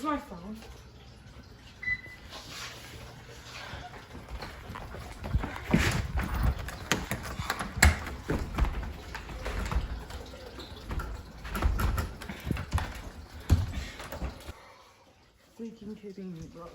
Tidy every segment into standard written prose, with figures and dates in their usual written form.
Where's my phone? Freaking kidding me, bro.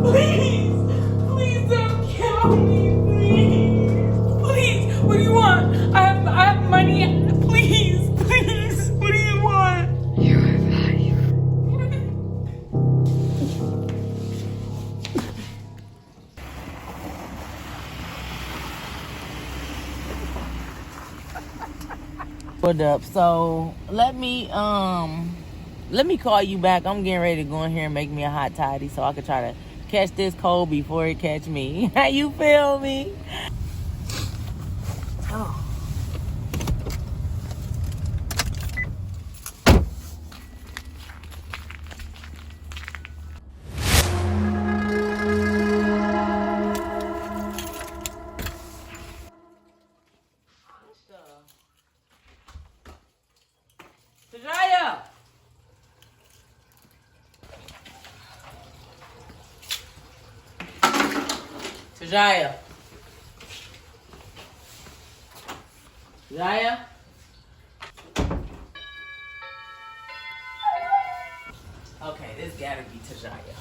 Please! Please don't kill me, please! Please! What do you want? I have money. Please! Please! What do you want? You're alive. What up? So let me call you back. I'm getting ready to go in here and make me a hot toddy so I can try to catch this cold before it catch me. You feel me? Oh. Tajaya! Tajaya. Tajaya. Okay, this gotta be Tajaya.